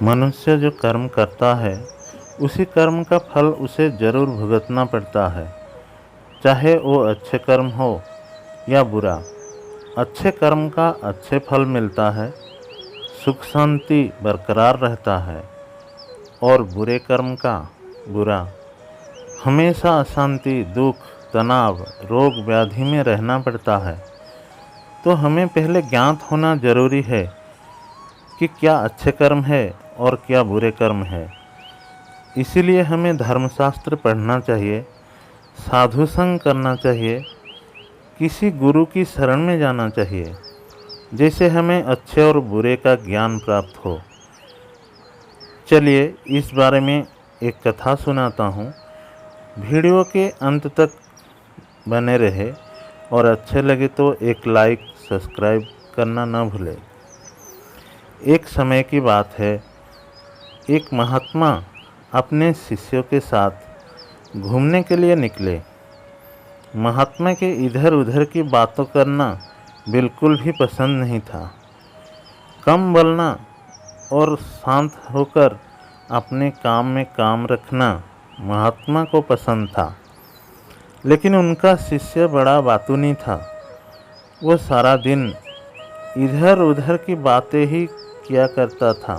मनुष्य जो कर्म करता है उसी कर्म का फल उसे जरूर भुगतना पड़ता है, चाहे वो अच्छे कर्म हो या बुरा। अच्छे कर्म का अच्छे फल मिलता है, सुख शांति बरकरार रहता है, और बुरे कर्म का बुरा, हमेशा अशांति, दुख, तनाव, रोग व्याधि में रहना पड़ता है। तो हमें पहले ज्ञात होना जरूरी है कि क्या अच्छे कर्म है और क्या बुरे कर्म है। इसीलिए हमें धर्मशास्त्र पढ़ना चाहिए, साधु संग करना चाहिए, किसी गुरु की शरण में जाना चाहिए, जैसे हमें अच्छे और बुरे का ज्ञान प्राप्त हो। चलिए इस बारे में एक कथा सुनाता हूँ। वीडियो के अंत तक बने रहे और अच्छे लगे तो एक लाइक सब्सक्राइब करना न भूलें। एक समय की बात है, एक महात्मा अपने शिष्यों के साथ घूमने के लिए निकले। महात्मा के इधर उधर की बातों करना बिल्कुल भी पसंद नहीं था। कम बोलना और शांत होकर अपने काम में काम रखना महात्मा को पसंद था। लेकिन उनका शिष्य बड़ा बातूनी था। वो सारा दिन इधर उधर की बातें ही किया करता था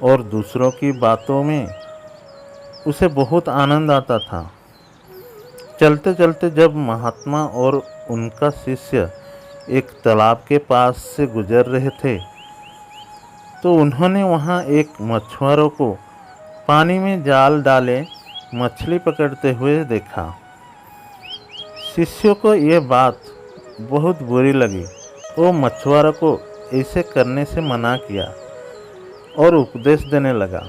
और दूसरों की बातों में उसे बहुत आनंद आता था। चलते चलते जब महात्मा और उनका शिष्य एक तालाब के पास से गुजर रहे थे, तो उन्होंने वहाँ एक मछुआरों को पानी में जाल डाले मछली पकड़ते हुए देखा। शिष्यों को यह बात बहुत बुरी लगी। वो मछुआरों को ऐसे करने से मना किया और उपदेश देने लगा,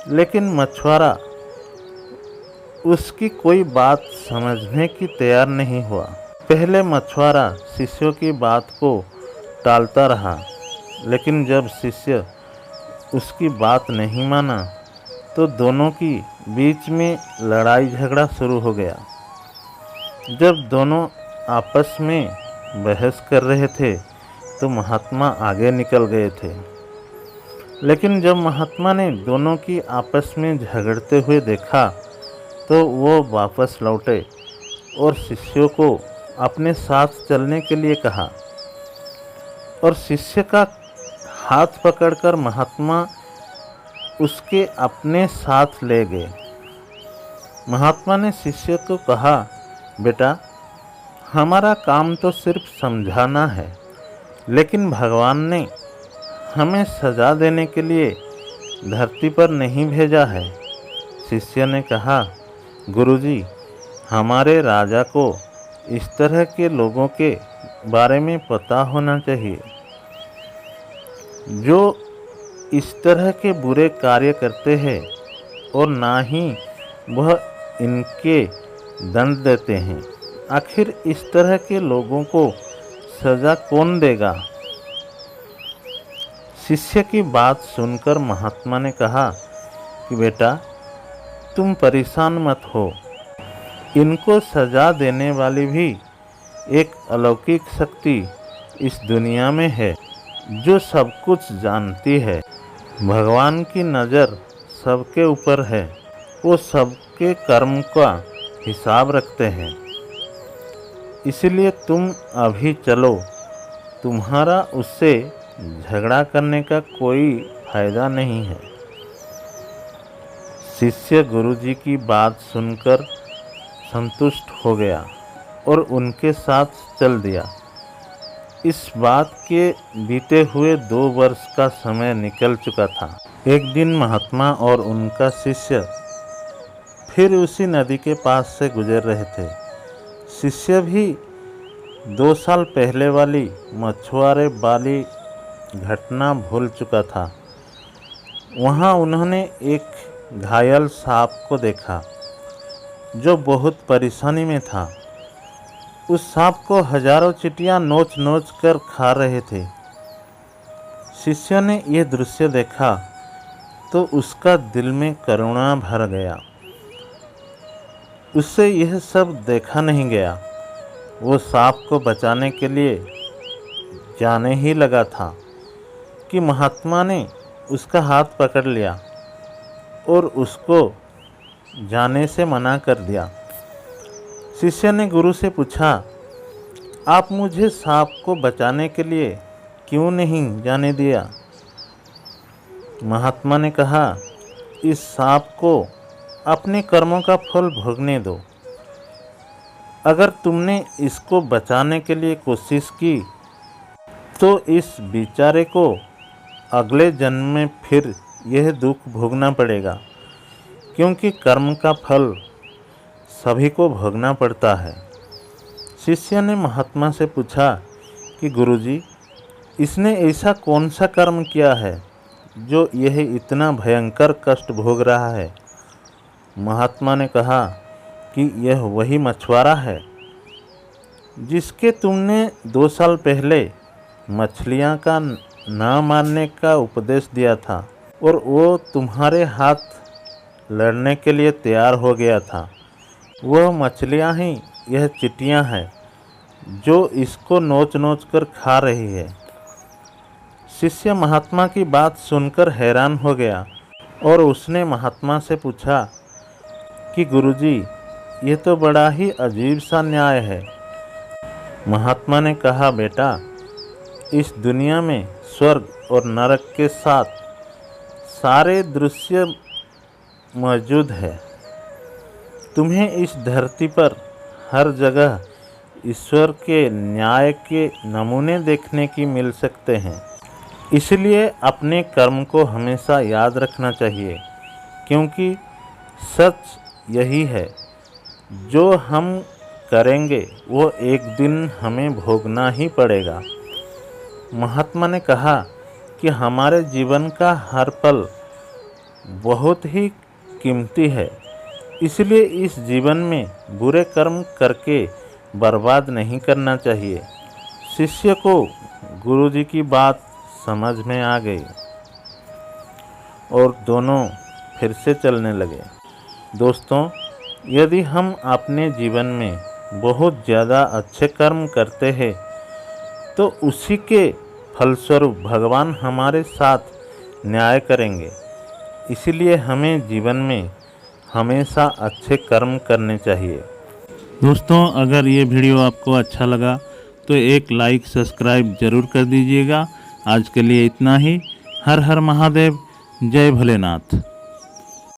लेकिन मछुआरा उसकी कोई बात समझने की तैयार नहीं हुआ। पहले मछुआरा शिष्यों की बात को टालता रहा, लेकिन जब शिष्य उसकी बात नहीं माना तो दोनों की बीच में लड़ाई झगड़ा शुरू हो गया। जब दोनों आपस में बहस कर रहे थे तो महात्मा आगे निकल गए थे। लेकिन जब महात्मा ने दोनों की आपस में झगड़ते हुए देखा तो वो वापस लौटे और शिष्यों को अपने साथ चलने के लिए कहा, और शिष्य का हाथ पकड़कर महात्मा उसके अपने साथ ले गए। महात्मा ने शिष्य को कहा, बेटा, हमारा काम तो सिर्फ समझाना है, लेकिन भगवान ने हमें सजा देने के लिए धरती पर नहीं भेजा है। शिष्य ने कहा, गुरुजी, हमारे राजा को इस तरह के लोगों के बारे में पता होना चाहिए जो इस तरह के बुरे कार्य करते हैं, और ना ही वह इनके दंड देते हैं। आखिर इस तरह के लोगों को सजा कौन देगा? शिष्य की बात सुनकर महात्मा ने कहा कि बेटा, तुम परेशान मत हो। इनको सजा देने वाली भी एक अलौकिक शक्ति इस दुनिया में है जो सब कुछ जानती है। भगवान की नज़र सबके ऊपर है। वो सबके कर्म का हिसाब रखते हैं। इसलिए तुम अभी चलो, तुम्हारा उससे झगड़ा करने का कोई फायदा नहीं है। शिष्य गुरुजी की बात सुनकर संतुष्ट हो गया और उनके साथ चल दिया। इस बात के बीते हुए 2 वर्ष का समय निकल चुका था। एक दिन महात्मा और उनका शिष्य फिर उसी नदी के पास से गुजर रहे थे। शिष्य भी 2 साल पहले वाली मछुआरे वाली घटना भूल चुका था। वहाँ उन्होंने एक घायल सांप को देखा जो बहुत परेशानी में था। उस सांप को हजारों चींटियां नोच नोच कर खा रहे थे। शिष्य ने यह दृश्य देखा तो उसका दिल में करुणा भर गया। उससे यह सब देखा नहीं गया। वो सांप को बचाने के लिए जाने ही लगा था कि महात्मा ने उसका हाथ पकड़ लिया और उसको जाने से मना कर दिया। शिष्य ने गुरु से पूछा, आप मुझे सांप को बचाने के लिए क्यों नहीं जाने दिया? महात्मा ने कहा, इस सांप को अपने कर्मों का फल भोगने दो। अगर तुमने इसको बचाने के लिए कोशिश की तो इस बेचारे को अगले जन्म में फिर यह दुख भोगना पड़ेगा, क्योंकि कर्म का फल सभी को भोगना पड़ता है। शिष्य ने महात्मा से पूछा कि गुरुजी, इसने ऐसा कौन सा कर्म किया है जो यह इतना भयंकर कष्ट भोग रहा है? महात्मा ने कहा कि यह वही मछुआरा है जिसके तुमने 2 साल पहले मछलियां का ना मारने का उपदेश दिया था और वो तुम्हारे हाथ लड़ने के लिए तैयार हो गया था। वह मछलियां ही यह चींटियां हैं जो इसको नोच नोच कर खा रही है। शिष्य महात्मा की बात सुनकर हैरान हो गया और उसने महात्मा से पूछा कि गुरुजी, ये तो बड़ा ही अजीब सा न्याय है। महात्मा ने कहा, बेटा, इस दुनिया में स्वर्ग और नरक के साथ सारे दृश्य मौजूद है। तुम्हें इस धरती पर हर जगह ईश्वर के न्याय के नमूने देखने की मिल सकते हैं। इसलिए अपने कर्म को हमेशा याद रखना चाहिए, क्योंकि सच यही है, जो हम करेंगे वो एक दिन हमें भोगना ही पड़ेगा। महात्मा ने कहा कि हमारे जीवन का हर पल बहुत ही कीमती है, इसलिए इस जीवन में बुरे कर्म करके बर्बाद नहीं करना चाहिए। शिष्य को गुरुजी की बात समझ में आ गई और दोनों फिर से चलने लगे। दोस्तों, यदि हम अपने जीवन में बहुत ज़्यादा अच्छे कर्म करते हैं तो उसी के फलस्वरूप भगवान हमारे साथ न्याय करेंगे। इसलिए हमें जीवन में हमेशा अच्छे कर्म करने चाहिए। दोस्तों, अगर ये वीडियो आपको अच्छा लगा तो एक लाइक सब्सक्राइब ज़रूर कर दीजिएगा। आज के लिए इतना ही। हर हर महादेव। जय भोलेनाथ।